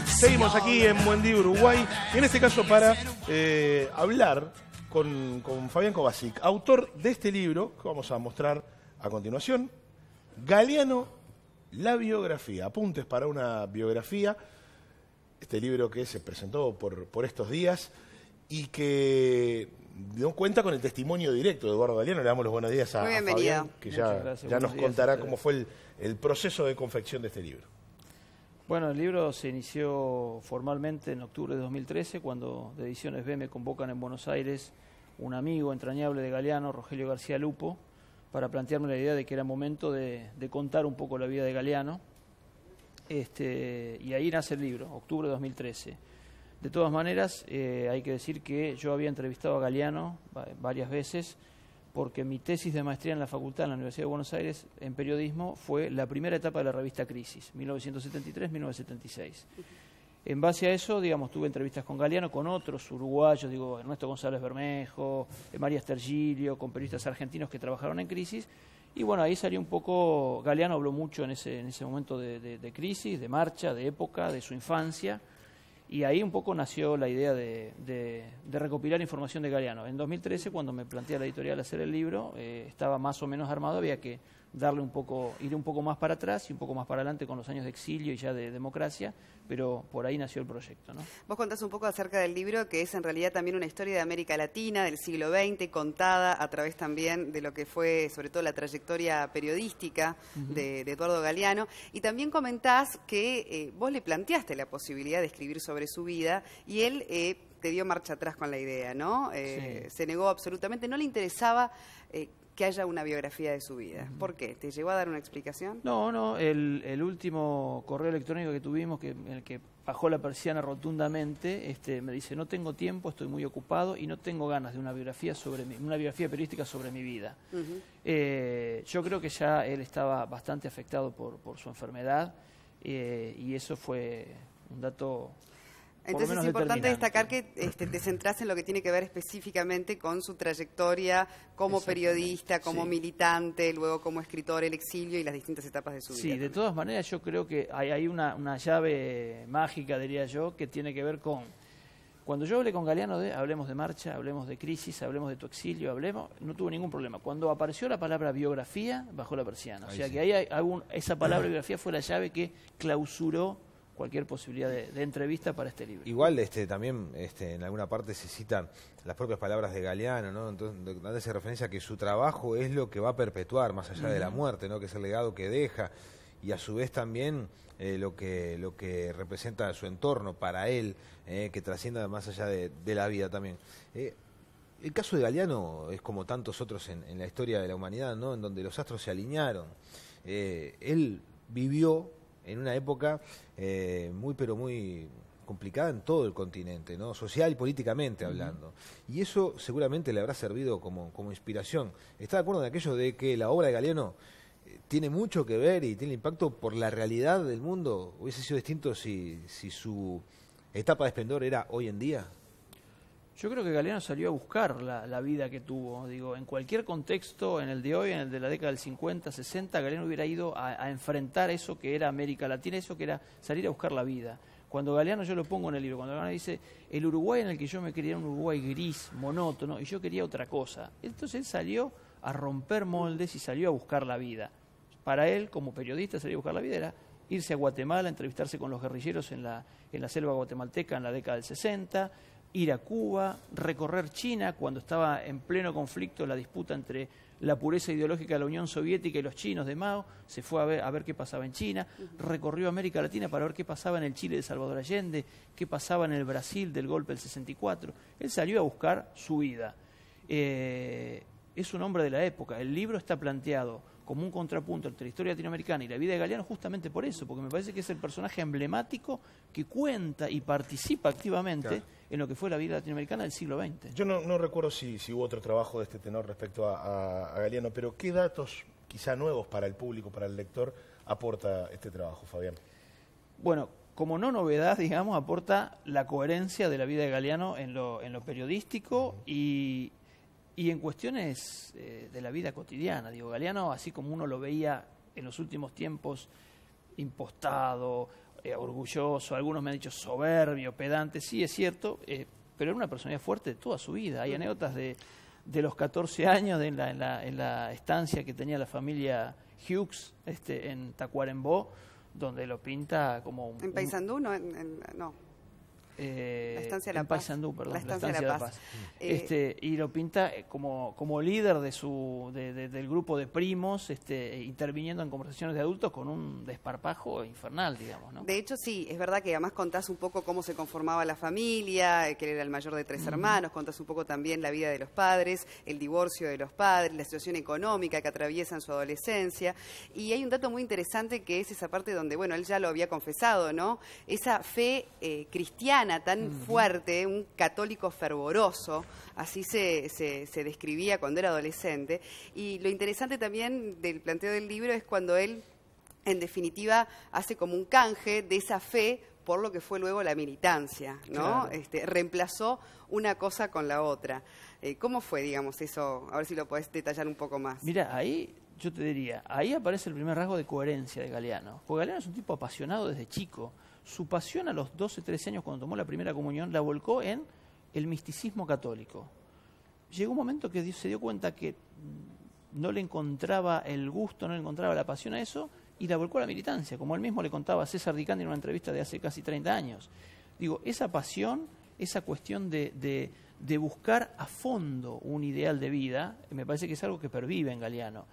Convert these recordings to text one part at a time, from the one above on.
Seguimos aquí en Buen Día Uruguay, y en este caso para hablar con Fabián Kovacic, autor de este libro que vamos a mostrar a continuación, Galeano, la biografía, apuntes para una biografía, este libro que se presentó por estos días y que no cuenta con el testimonio directo de Eduardo Galeano. Le damos los buenos días a Fabián, que ya nos contará cómo fue el proceso de confección de este libro. Bueno, el libro se inició formalmente en octubre de 2013, cuando de Ediciones B me convocan en Buenos Aires un amigo entrañable de Galeano, Rogelio García Lupo, para plantearme la idea de que era momento de contar un poco la vida de Galeano. Y ahí nace el libro, octubre de 2013. De todas maneras, hay que decir que yo había entrevistado a Galeano varias veces, porque mi tesis de maestría en la facultad en la Universidad de Buenos Aires en periodismo fue la primera etapa de la revista Crisis, 1973-1976. En base a eso, digamos, tuve entrevistas con Galeano, con otros uruguayos, Ernesto González Bermejo, María Stergilio, con periodistas argentinos que trabajaron en Crisis. Y bueno, ahí salió un poco, Galeano habló mucho en ese momento de crisis, de marcha, de época, de su infancia. Y ahí un poco nació la idea de recopilar información de Galeano. En 2013, cuando me planteé a la editorial hacer el libro, estaba más o menos armado, había que darle ir un poco más para atrás y un poco más para adelante con los años de exilio y ya de democracia, pero por ahí nació el proyecto, ¿no? Vos contás un poco acerca del libro, que es en realidad también una historia de América Latina, del siglo XX, contada a través también de lo que fue, sobre todo, la trayectoria periodística de Eduardo Galeano. Y también comentás que vos le planteaste la posibilidad de escribir sobre su vida y él te dio marcha atrás con la idea, ¿no? Sí. Se negó absolutamente, no le interesaba que haya una biografía de su vida. ¿Por qué? ¿Te llegó a dar una explicación? No, el último correo electrónico que tuvimos, en el que bajó la persiana rotundamente, me dice: no tengo tiempo, estoy muy ocupado y no tengo ganas de una biografía periodística sobre mi vida. Yo creo que ya él estaba bastante afectado por su enfermedad, y eso fue un dato. Entonces es importante destacar que te centrás en lo que tiene que ver específicamente con su trayectoria como periodista, como militante, luego como escritor, el exilio y las distintas etapas de su vida. Sí, de todas maneras yo creo que hay una llave mágica, diría yo, que tiene que ver con... Cuando yo hablé con Galeano hablemos de marcha, hablemos de crisis, hablemos de tu exilio, no tuvo ningún problema. Cuando apareció la palabra biografía, bajó la persiana. O sea sí, que ahí esa palabra biografía fue la llave que clausuró cualquier posibilidad de entrevista para este libro. Igual también en alguna parte se citan las propias palabras de Galeano, ¿no? Entonces, dándose referencia a que su trabajo es lo que va a perpetuar más allá de la muerte, ¿no? Que es el legado que deja, y a su vez también lo que representa su entorno para él, que trascienda más allá de la vida también. El caso de Galeano es como tantos otros en la historia de la humanidad, ¿no? En donde los astros se alinearon. Él vivió en una época muy complicada en todo el continente, ¿no? Social y políticamente hablando. Y eso seguramente le habrá servido como inspiración. ¿Está de acuerdo en aquello de que la obra de Galeano tiene mucho que ver y tiene impacto por la realidad del mundo? ¿Hubiese sido distinto si su etapa de esplendor era hoy en día? Yo creo que Galeano salió a buscar la vida que tuvo. En cualquier contexto, en el de hoy, en el de la década del 50, 60, Galeano hubiera ido a enfrentar eso que era América Latina, eso que era salir a buscar la vida. Cuando Galeano, yo lo pongo en el libro, cuando Galeano dice: el Uruguay en el que yo me quería era un Uruguay gris, monótono, y yo quería otra cosa. Entonces él salió a romper moldes y salió a buscar la vida. Para él, como periodista, salir a buscar la vida era irse a Guatemala, entrevistarse con los guerrilleros en la selva guatemalteca en la década del 60, ir a Cuba, recorrer China cuando estaba en pleno conflicto la disputa entre la pureza ideológica de la Unión Soviética y los chinos de Mao, se fue a ver qué pasaba en China, recorrió América Latina para ver qué pasaba en el Chile de Salvador Allende, qué pasaba en el Brasil del golpe del 64. Él salió a buscar su vida. Es un hombre de la época. El libro está planteado como un contrapunto entre la historia latinoamericana y la vida de Galeano justamente por eso, porque me parece que es el personaje emblemático que cuenta y participa activamente en lo que fue la vida latinoamericana del siglo XX. Yo no recuerdo si hubo otro trabajo de este tenor respecto a Galeano, pero ¿qué datos quizá nuevos para el público, para el lector, aporta este trabajo, Fabián? Bueno, como no novedad, digamos, aporta la coherencia de la vida de Galeano en lo periodístico y en cuestiones de la vida cotidiana. Galeano, así como uno lo veía en los últimos tiempos impostado, orgulloso, algunos me han dicho soberbio, pedante, sí es cierto, pero era una personalidad fuerte de toda su vida. Hay anécdotas de los 14 años en la estancia que tenía la familia Hughes en Tacuarembó, donde lo pinta como ¿En Paysandú? No. La Estancia de la en Paz. Paysandú, perdón, La Estancia de la Paz. Y lo pinta como líder del grupo de primos, interviniendo en conversaciones de adultos con un desparpajo infernal, digamos, ¿no? De hecho, sí, es verdad que además contás un poco cómo se conformaba la familia, que él era el mayor de 3 hermanos, contás un poco también la vida de los padres, el divorcio de los padres, la situación económica que atraviesa en su adolescencia. Y hay un dato muy interesante que es esa parte donde, bueno, él ya lo había confesado, ¿no? Esa fe cristiana tan fuerte, un católico fervoroso, así se describía cuando era adolescente. Y lo interesante también del planteo del libro es cuando él, en definitiva, hace como un canje de esa fe por lo que fue luego la militancia, ¿no? Claro. Reemplazó una cosa con la otra. ¿Cómo fue, digamos, eso? A ver si lo podés detallar un poco más. Mira, ahí yo te diría, ahí aparece el primer rasgo de coherencia de Galeano. Porque Galeano es un tipo apasionado desde chico. Su pasión a los 12, 13 años, cuando tomó la primera comunión, la volcó en el misticismo católico. Llegó un momento que se dio cuenta que no le encontraba el gusto, no le encontraba la pasión a eso, y la volcó a la militancia, como él mismo le contaba a César Dicandi en una entrevista de hace casi 30 años. Digo, esa pasión, esa cuestión de buscar a fondo un ideal de vida, me parece que es algo que pervive en Galeano.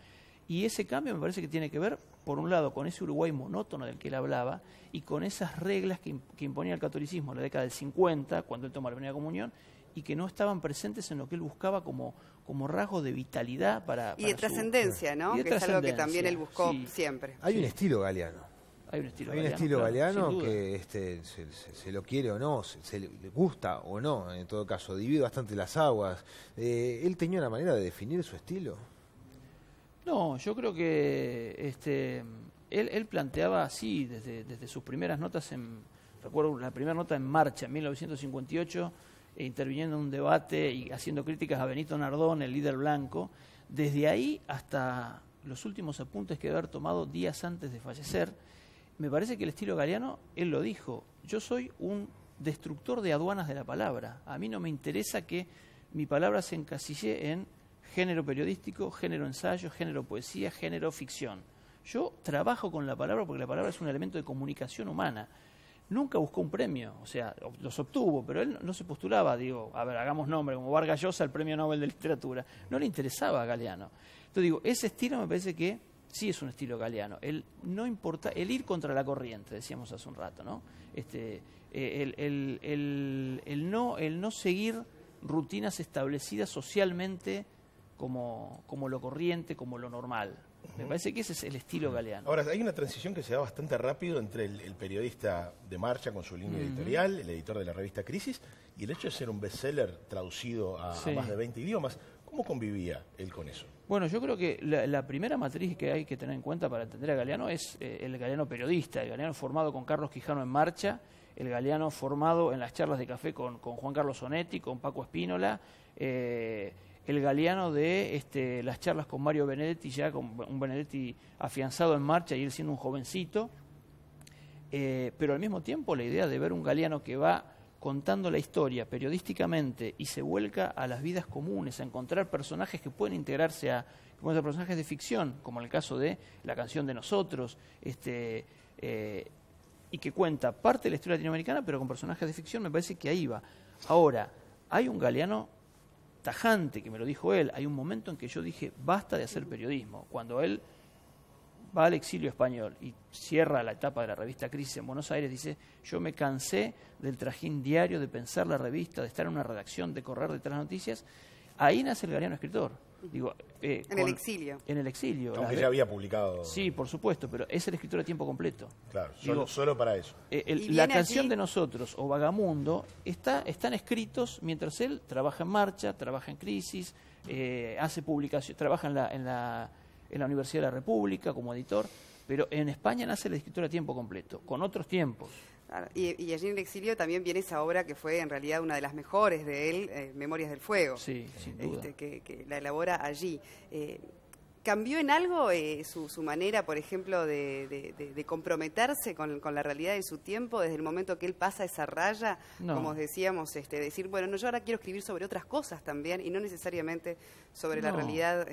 Y ese cambio me parece que tiene que ver, por un lado, con ese Uruguay monótono del que él hablaba y con esas reglas que imponía el catolicismo en la década del 50, cuando él toma la primera comunión, y que no estaban presentes en lo que él buscaba como rasgos de vitalidad para Y de trascendencia, ¿no? Y de que es algo que trascendencia, también él buscó sí. siempre. Hay un estilo Galeano. Hay un estilo Hay un Galeano, estilo claro, Galeano sin duda. que se lo quiere o no, se le gusta o no, en todo caso, divide bastante las aguas. ¿Él tenía una manera de definir su estilo? No, yo creo que él planteaba así, desde sus primeras notas, recuerdo la primera nota en Marcha, en 1958, interviniendo en un debate y haciendo críticas a Benito Nardón, el líder blanco, desde ahí hasta los últimos apuntes que debe haber tomado días antes de fallecer. Me parece que el estilo Galeano, él lo dijo, yo soy un destructor de aduanas de la palabra. A mí no me interesa que mi palabra se encasille en género periodístico, género ensayo, género poesía, género ficción. Yo trabajo con la palabra porque la palabra es un elemento de comunicación humana. Nunca buscó un premio, o sea, los obtuvo, pero él no se postulaba, digo, a ver, hagamos nombre, como Vargas Llosa, el Premio Nobel de Literatura. No le interesaba a Galeano. Entonces digo, ese estilo me parece que sí es un estilo Galeano. El no importa, el ir contra la corriente, decíamos hace un rato, ¿no? El no seguir rutinas establecidas socialmente como lo corriente, como lo normal. Me parece que ese es el estilo Galeano. Ahora, hay una transición que se da bastante rápido entre el periodista de Marcha con su línea editorial, el editor de la revista Crisis, y el hecho de ser un bestseller traducido a más de 20 idiomas. ¿Cómo convivía él con eso? Bueno, yo creo que la primera matriz que hay que tener en cuenta para entender a Galeano es el Galeano periodista, el Galeano formado con Carlos Quijano en Marcha, el Galeano formado en las charlas de café con Juan Carlos Onetti, con Paco Espínola, el Galeano de las charlas con Mario Benedetti, ya con un Benedetti afianzado en Marcha y él siendo un jovencito, pero al mismo tiempo la idea de ver un Galeano que va contando la historia periodísticamente y se vuelca a las vidas comunes, a encontrar personajes que pueden integrarse a personajes de ficción, como en el caso de La canción de nosotros, y que cuenta parte de la historia latinoamericana, pero con personajes de ficción, me parece que ahí va. Ahora, hay un Galeano tajante, que me lo dijo él, hay un momento en que yo dije, basta de hacer periodismo. Cuando él va al exilio español y cierra la etapa de la revista Crisis en Buenos Aires, dice, yo me cansé del trajín diario, de pensar la revista, de estar en una redacción, de correr detrás de las noticias. Ahí nace el Galeano escritor. Digo, en el exilio. En el exilio. Aunque ya había publicado. Sí, por supuesto, pero es el escritor a tiempo completo. Claro, Digo, solo para eso. La canción de nosotros o Vagamundo están escritos mientras él trabaja en Marcha, trabaja en Crisis, hace publicación, trabaja en la Universidad de la República como editor, pero en España nace el escritor a tiempo completo, con otros tiempos. Claro, y allí en el exilio también viene esa obra que fue en realidad una de las mejores de él, Memorias del Fuego. Sí, sin duda. Que la elabora allí. ¿Cambió en algo su manera, por ejemplo, de comprometerse con la realidad de su tiempo desde el momento que él pasa esa raya? No. Como decíamos, decir, bueno, no, yo ahora quiero escribir sobre otras cosas también y no necesariamente sobre la realidad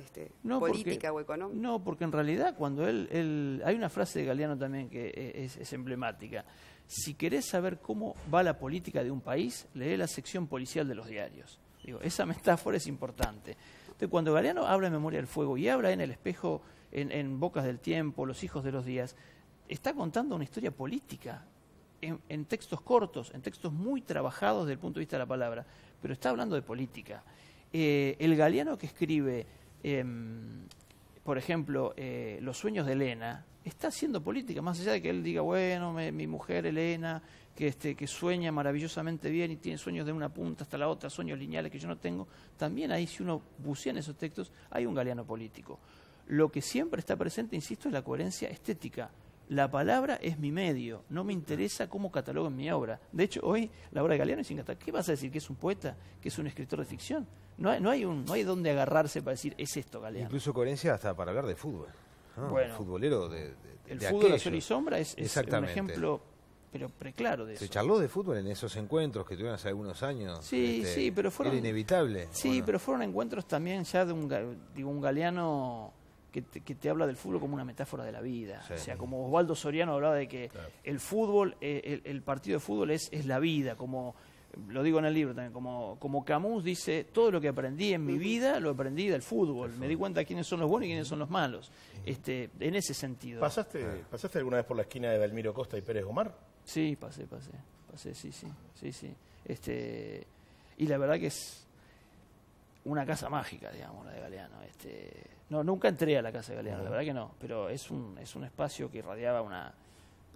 política o económica. No, porque en realidad cuando hay una frase de Galeano también que es emblemática. Si querés saber cómo va la política de un país, lee la sección policial de los diarios. Digo, esa metáfora es importante. Entonces, cuando Galeano habla en Memoria del Fuego y habla en El espejo, en Bocas del Tiempo, Los hijos de los días, está contando una historia política en textos cortos, en textos muy trabajados desde el punto de vista de la palabra, pero está hablando de política. El Galeano que escribe, por ejemplo, Los sueños de Elena, está haciendo política, más allá de que él diga, bueno, mi mujer Elena, que sueña maravillosamente bien y tiene sueños de una punta hasta la otra, sueños lineales que yo no tengo. También ahí, si uno bucea en esos textos, hay un Galeano político. Lo que siempre está presente, insisto, es la coherencia estética. La palabra es mi medio, no me interesa cómo catalogo en mi obra. De hecho, hoy la obra de Galeano es sin catalogar. ¿Qué vas a decir? ¿Que es un poeta? ¿Que es un escritor de ficción? No hay dónde agarrarse para decir, es esto Galeano. Incluso coherencia hasta para hablar de fútbol. ¿No? Bueno, el futbolero el de fútbol a aquello. sol y sombra es un ejemplo pero preclaro de eso. Se charló de fútbol en esos encuentros que tuvieron hace algunos años. Sí, pero fueron... Era inevitable. Sí, no? Pero fueron encuentros también ya de un Galeano que te habla del fútbol como una metáfora de la vida. Sí. O sea, como Osvaldo Soriano hablaba de que el fútbol, el partido de fútbol es la vida, como... Lo digo en el libro también, como Camus dice, todo lo que aprendí en mi vida lo aprendí del fútbol. Me di cuenta de quiénes son los buenos y quiénes son los malos. En ese sentido. ¿Pasaste alguna vez por la esquina de Dalmiro Costa y Pérez Gomar? Sí, pasé, sí. Y la verdad que es una casa mágica, digamos, la de Galeano. No, nunca entré a la casa de Galeano, la verdad que no, pero es un espacio que irradiaba una...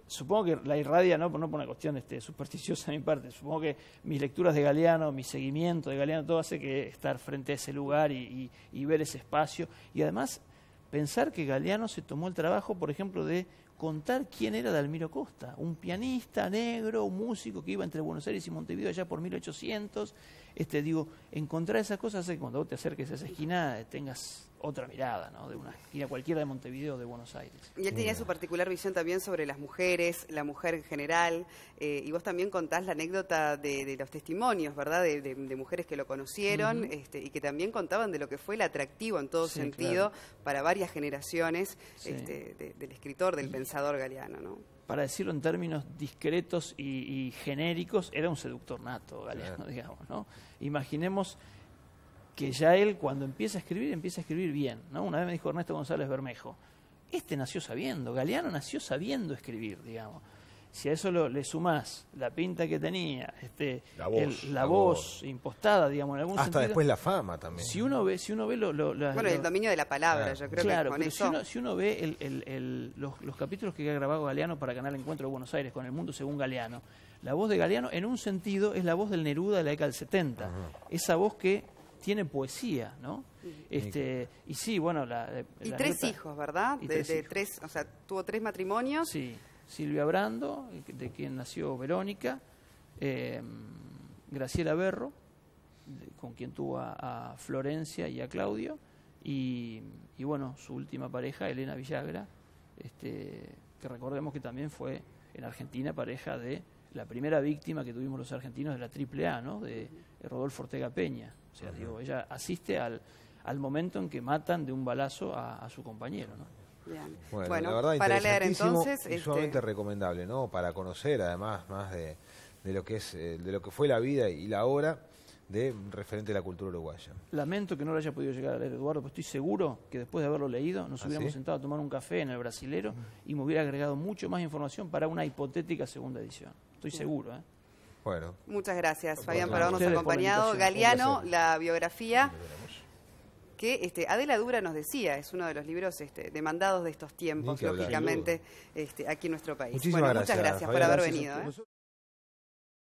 Supongo que la irradia, no por una cuestión supersticiosa de mi parte, supongo que mis lecturas de Galeano, mi seguimiento de Galeano, todo hace que estar frente a ese lugar y ver ese espacio. Y además, pensar que Galeano se tomó el trabajo, por ejemplo, de contar quién era Dalmiro Costa, un pianista negro, un músico que iba entre Buenos Aires y Montevideo allá por 1800. Encontrar esas cosas hace que cuando vos te acerques a esa esquina tengas otra mirada, ¿no? De una esquina cualquiera de Montevideo o de Buenos Aires. Y él tenía su particular visión también sobre las mujeres, la mujer en general, y vos también contás la anécdota de los testimonios, ¿verdad? De mujeres que lo conocieron y que también contaban de lo que fue el atractivo en todo sentido para varias generaciones del escritor, del pensador Galeano, ¿no? Para decirlo en términos discretos y genéricos, era un seductor nato, Galeano, digamos, ¿no? Imaginemos que ya él, cuando empieza a escribir bien, ¿no? Una vez me dijo Ernesto González Bermejo, nació sabiendo, Galeano nació sabiendo escribir, digamos. Si a eso le sumás la pinta que tenía, la voz impostada, digamos, en algún hasta sentido. Después la fama también. Si uno ve bueno, el dominio de la palabra, yo creo que con eso... Si uno ve los capítulos que ha grabado Galeano para Canal Encuentro de Buenos Aires con El Mundo Según Galeano, la voz de Galeano, en un sentido, es la voz del Neruda de la década del 70. Esa voz que tiene poesía, ¿no? Y sí, bueno... Y tres hijos, ¿verdad? Tres, o sea, tuvo 3 matrimonios. Sí, Silvia Brando, de quien nació Verónica, Graciela Berro, con quien tuvo a Florencia y a Claudio, y bueno, su última pareja, Elena Villagra, que recordemos que también fue en Argentina pareja de la primera víctima que tuvimos los argentinos de la AAA, ¿no? De Rodolfo Ortega Peña. O sea, ella asiste al momento en que matan de un balazo a su compañero, ¿no? Bien. Bueno, la verdad, para leer entonces... Y sumamente recomendable, ¿no? Para conocer además más de lo que es de lo que fue la vida y la obra de un referente de la cultura uruguaya. Lamento que no lo haya podido llegar a leer Eduardo, pero estoy seguro que después de haberlo leído nos hubiéramos sentado a tomar un café en el Brasilero y me hubiera agregado mucho más información para una hipotética segunda edición. Estoy seguro, ¿eh? Bueno. Muchas gracias, Fabián, por habernos Ustedes acompañado. por Galeano, la biografía que Adela Dura nos decía, es uno de los libros demandados de estos tiempos, lógicamente, aquí en nuestro país. Muchísimas gracias, muchas gracias por Fabián, haber venido.